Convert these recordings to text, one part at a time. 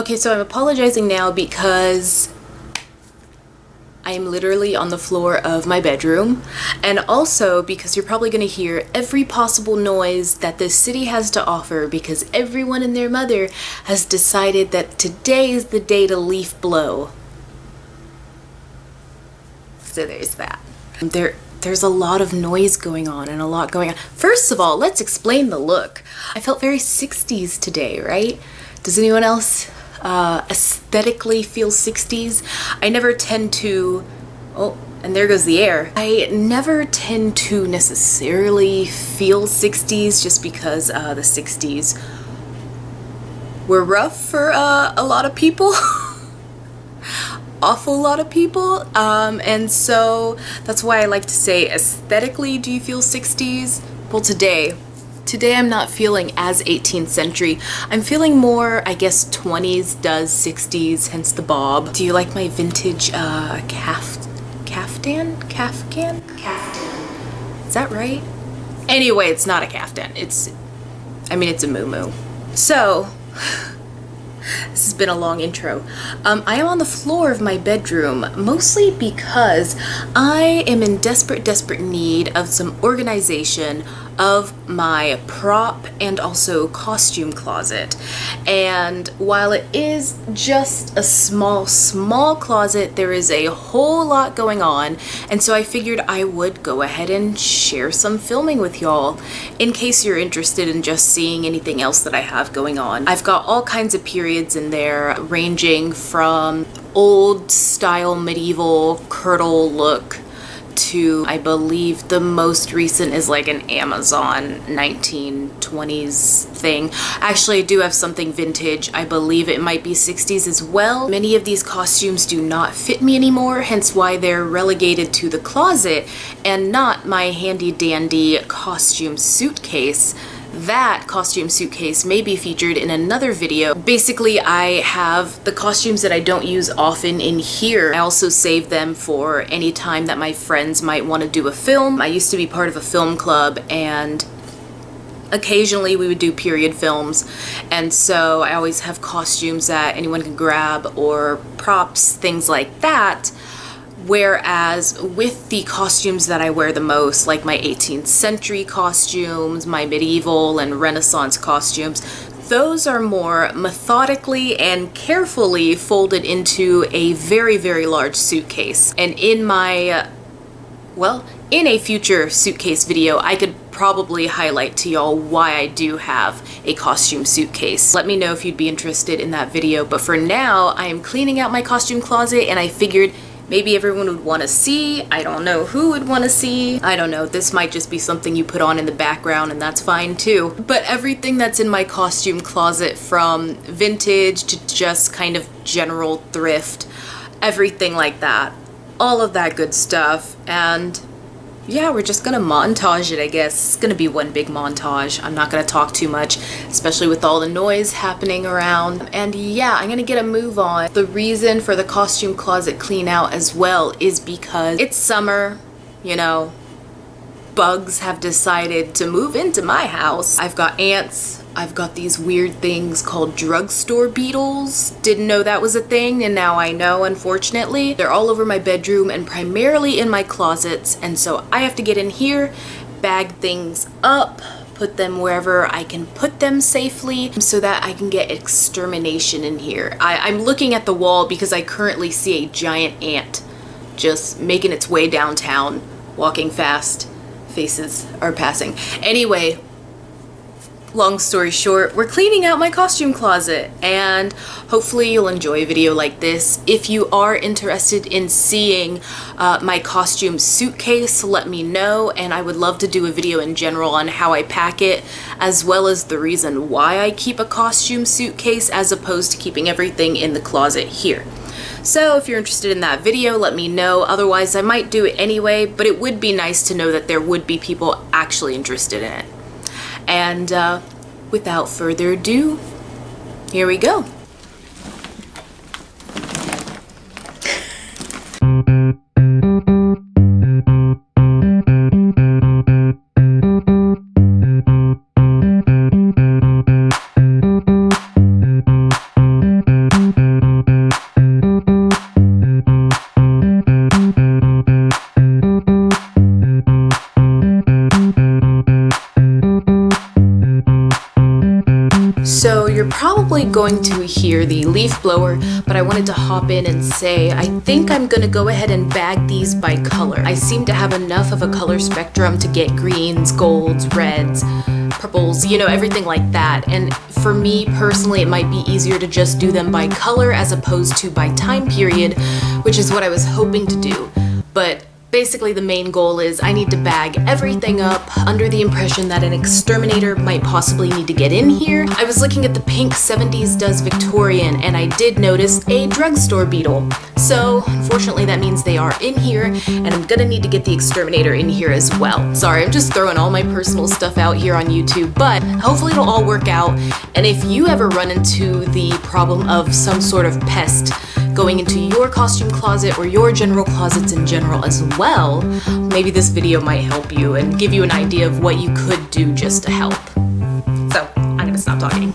Okay, so I'm apologizing now because I am literally on the floor of my bedroom, and also because you're probably gonna hear every possible noise that this city has to offer because everyone and their mother has decided that today is the day to leaf blow. So there's that. There's a lot of noise going on and a lot going on. First of all, let's explain the look. I felt very 60s today, right? Does anyone else aesthetically feel 60s? I never tend to, oh, and there goes the air. I never tend to necessarily feel 60s just because the 60s were rough for a lot of people. Awful lot of people, and so that's why I like to say aesthetically, do you feel 60s? Well, today I'm not feeling as 18th century. I'm feeling more, I guess 20s does 60s, hence the bob. Do you like my vintage caftan? Is that right? Anyway, it's not a caftan. It's a muumuu. So this has been a long intro. I am on the floor of my bedroom, mostly because I am in desperate need of some organization of my prop and also costume closet. And while it is just a small closet, there is a whole lot going on, and so I figured I would go ahead and share some filming with y'all in case you're interested in just seeing anything else that I have going on. I've got all kinds of periods in there, ranging from old style medieval kirtle look to, I believe the most recent is like an Amazon 1920s thing. Actually, I do have something vintage. I believe it might be 60s as well. Many of these costumes do not fit me anymore, hence why they're relegated to the closet and not my handy dandy costume suitcase. That costume suitcase may be featured in another video. Basically, I have the costumes that I don't use often in here. I also save them for any time that my friends might want to do a film. I used to be part of a film club, and occasionally we would do period films, and so I always have costumes that anyone can grab, or props, things like that. Whereas with the costumes that I wear the most, like my 18th century costumes, my medieval and Renaissance costumes, those are more methodically and carefully folded into a very large suitcase. And in my, in a future suitcase video, I could probably highlight to y'all why I do have a costume suitcase. Let me know if you'd be interested in that video. But for now, I am cleaning out my costume closet, and I figured maybe everyone would want to see. I don't know who would want to see. I don't know. This might just be something you put on in the background, and that's fine too. But everything that's in my costume closet, from vintage to just kind of general thrift, everything like that, all of that good stuff. And yeah, we're just gonna montage it, I guess. It's gonna be one big montage. I'm not gonna talk too much, especially with all the noise happening around. And yeah, I'm gonna get a move on. The reason for the costume closet clean out as well is because it's summer, you know, bugs have decided to move into my house. I've got ants. I've got these weird things called drugstore beetles. Didn't know that was a thing, and now I know, unfortunately. They're all over my bedroom and primarily in my closets, and so I have to get in here, bag things up, put them wherever I can put them safely so that I can get extermination in here. I'm looking at the wall because I currently see a giant ant just making its way downtown, walking fast. Faces are passing. Anyway, long story short, we're cleaning out my costume closet, and hopefully you'll enjoy a video like this. If you are interested in seeing my costume suitcase, let me know, and I would love to do a video in general on how I pack it, as well as the reason why I keep a costume suitcase as opposed to keeping everything in the closet here. So if you're interested in that video, let me know. Otherwise, I might do it anyway, but it would be nice to know that there would be people actually interested in it. And without further ado, here we go. going to hear the leaf blower, but I wanted to hop in and say I think I'm gonna go ahead and bag these by color. I seem to have enough of a color spectrum to get greens, golds, reds, purples, you know, everything like that. And for me personally, it might be easier to just do them by color as opposed to by time period, which is what I was hoping to do. But basically the main goal is I need to bag everything up under the impression that an exterminator might possibly need to get in here. I was looking at the pink 70s Does Victorian and I did notice a drugstore beetle. So unfortunately that means they are in here and I'm gonna need to get the exterminator in here as well. Sorry, I'm just throwing all my personal stuff out here on YouTube, but hopefully it'll all work out. And if you ever run into the problem of some sort of pest going into your costume closet or your general closets in general as well, maybe this video might help you and give you an idea of what you could do just to help. So, I'm gonna stop talking.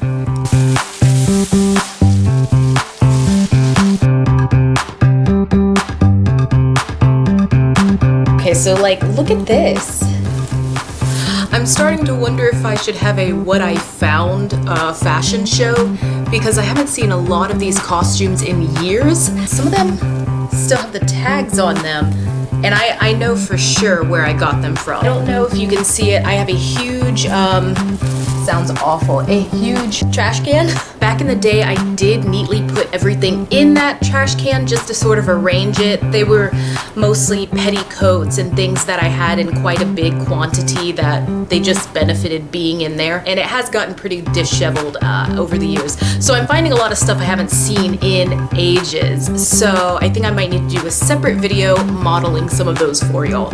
Okay, so like, look at this. I'm starting to wonder if I should have a what I found fashion show, because I haven't seen a lot of these costumes in years. Some of them still have the tags on them, and I know for sure where I got them from. I don't know if you can see it. I have a huge, sounds awful, a huge trash can. Back in the day, I did neatly put everything in that trash can just to sort of arrange it. They were mostly petticoats and things that I had in quite a big quantity that they just benefited being in there. And it has gotten pretty disheveled over the years. So I'm finding a lot of stuff I haven't seen in ages. So I think I might need to do a separate video modeling some of those for y'all.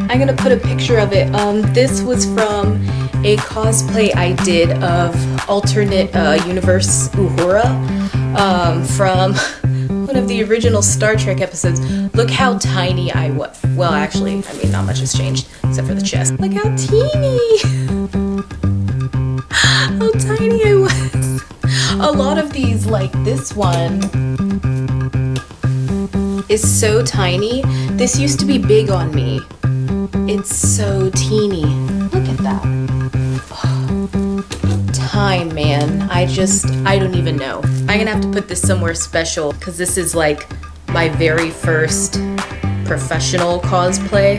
I'm gonna put a picture of it. This was from a cosplay I did of alternate universe Uhura from one of the original Star Trek episodes. Look how tiny I was. Well, actually, I mean, not much has changed except for the chest. Look how teeny! How tiny I was. A lot of these, like this one, is so tiny. This used to be big on me. It's so teeny. Look at that. Oh, time, man. I don't even know. I'm gonna have to put this somewhere special because this is like my very first professional cosplay.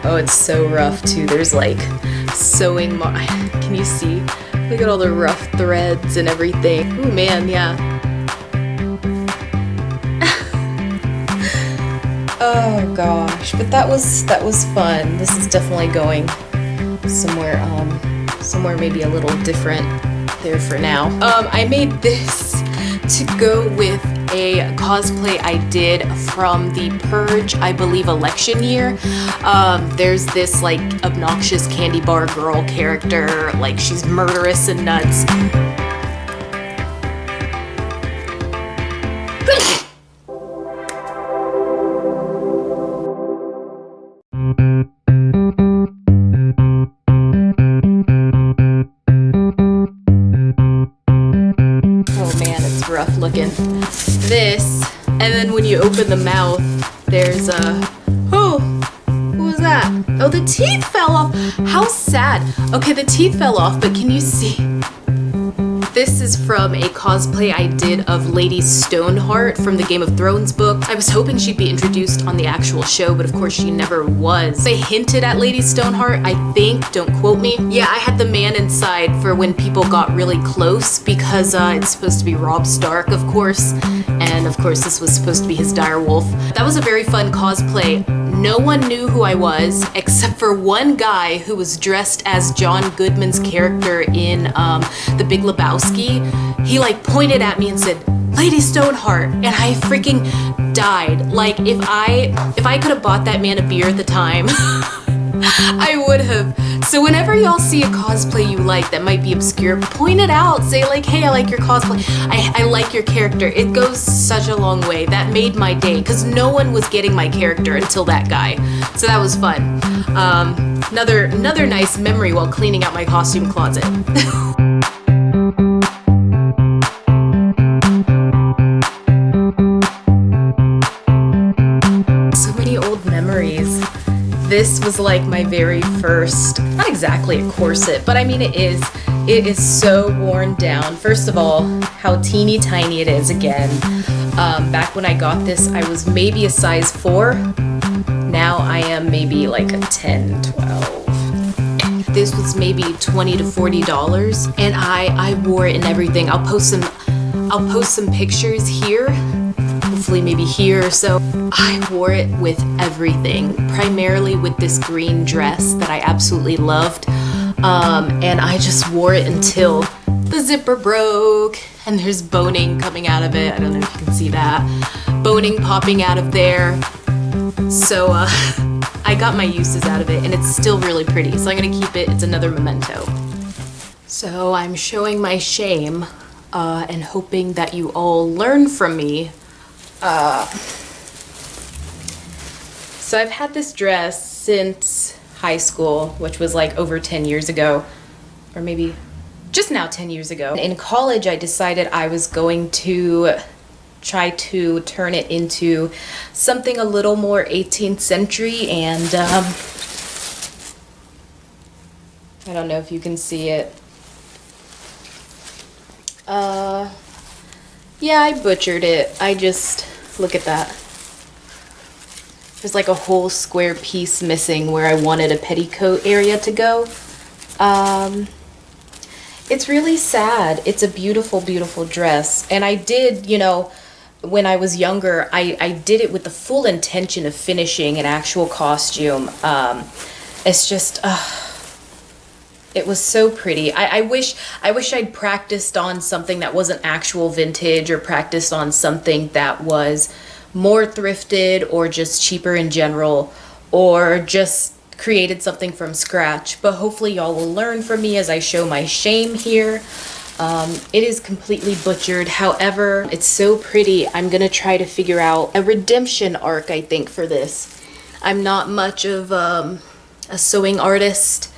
Oh, it's so rough too. There's like sewing can you see? Look at all the rough threads and everything. Oh man, yeah. Oh gosh, but that was fun. This is definitely going somewhere maybe a little different there for now. I made this to go with a cosplay I did from the Purge, I believe, election year. There's this like obnoxious candy bar girl character, like she's murderous and nuts. Rough looking. This, and then when you open the mouth, there's oh, what was that? Oh, the teeth fell off. How sad. Okay, the teeth fell off, but can you see? This is from a cosplay I did of Lady Stoneheart from the Game of Thrones book. I was hoping she'd be introduced on the actual show, but of course she never was. They hinted at Lady Stoneheart, I think, don't quote me. Yeah, I had the man inside for when people got really close because it's supposed to be Robb Stark, of course, and of course this was supposed to be his dire wolf. That was a very fun cosplay. No one knew who I was except for one guy who was dressed as John Goodman's character in The Big Lebowski. He like pointed at me and said, "Lady Stoneheart," and I freaking died. Like if I could have bought that man a beer at the time, I would have. So whenever y'all see a cosplay you like that might be obscure, point it out. Say like, "Hey, I like your cosplay. I like your character." It goes such a long way. That made my day because no one was getting my character until that guy. So that was fun. Another nice memory while cleaning out my costume closet. many old memories. This was like my very first, not exactly a corset, but I mean it is. It is so worn down. First of all, how teeny tiny it is again. Back when I got this, I was maybe a size 4. Now I am maybe like a 10, 12. This was maybe $20 to $40, and I wore it and everything. I'll post some pictures here, hopefully maybe here or so. I wore it with everything, primarily with this green dress that I absolutely loved. And I just wore it until the zipper broke and there's boning coming out of it. I don't know if you can see that. Boning popping out of there. So I got my uses out of it and it's still really pretty. So I'm gonna keep it, it's another memento. So I'm showing my shame and hoping that you all learn from me. So I've had this dress since high school, which was like over 10 years ago, or maybe just now 10 years ago. In college, I decided I was going to try to turn it into something a little more 18th century, and I don't know if you can see it. Yeah, I butchered it. I just, look at that. There's like a whole square piece missing where I wanted a petticoat area to go. It's really sad. It's a beautiful, beautiful dress. And I did, you know, when I was younger, I did it with the full intention of finishing an actual costume. It's just, it was so pretty. I wish I'd practiced on something that wasn't actual vintage, or practiced on something that was more thrifted or just cheaper in general, or just created something from scratch. But hopefully y'all will learn from me as I show my shame here. It is completely butchered. However, it's so pretty. I'm gonna try to figure out a redemption arc, I think, for this. I'm not much of a sewing artist.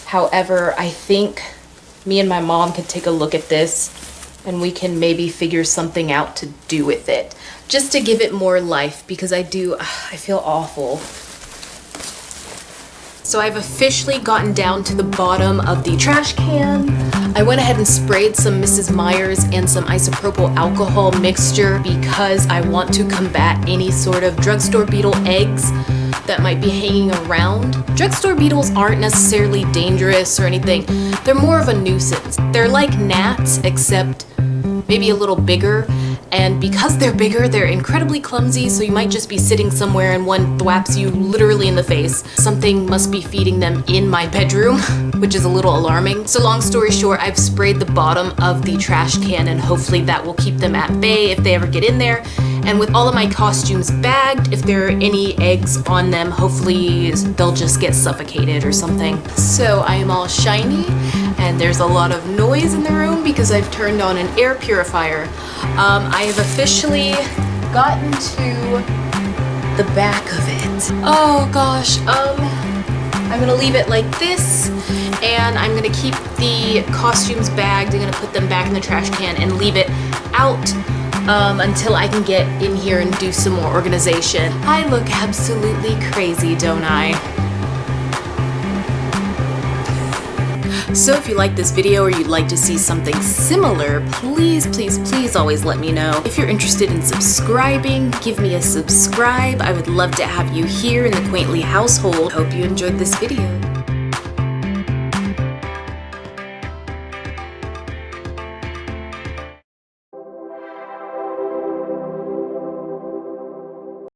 However, I think me and my mom could take a look at this and we can maybe figure something out to do with it, just to give it more life, because I feel awful. So I've officially gotten down to the bottom of the trash can. I went ahead and sprayed some Mrs. Meyer's and some isopropyl alcohol mixture because I want to combat any sort of drugstore beetle eggs that might be hanging around. Drugstore beetles aren't necessarily dangerous or anything. They're more of a nuisance. They're like gnats, except maybe a little bigger. And because they're bigger, they're incredibly clumsy, so you might just be sitting somewhere and one thwaps you literally in the face. Something must be feeding them in my bedroom, which is a little alarming. So long story short, I've sprayed the bottom of the trash can, and hopefully that will keep them at bay if they ever get in there. And with all of my costumes bagged, if there are any eggs on them, hopefully they'll just get suffocated or something. So I am all shiny, and there's a lot of noise in the room because I've turned on an air purifier. I have officially gotten to the back of it. Oh gosh, I'm gonna leave it like this, and I'm gonna keep the costumes bagged. I'm gonna put them back in the trash can and leave it out until I can get in here and do some more organization. I look absolutely crazy, don't I? So if you like this video or you'd like to see something similar, please, please, please always let me know. If you're interested in subscribing, give me a subscribe. I would love to have you here in the Quaintly household. Hope you enjoyed this video.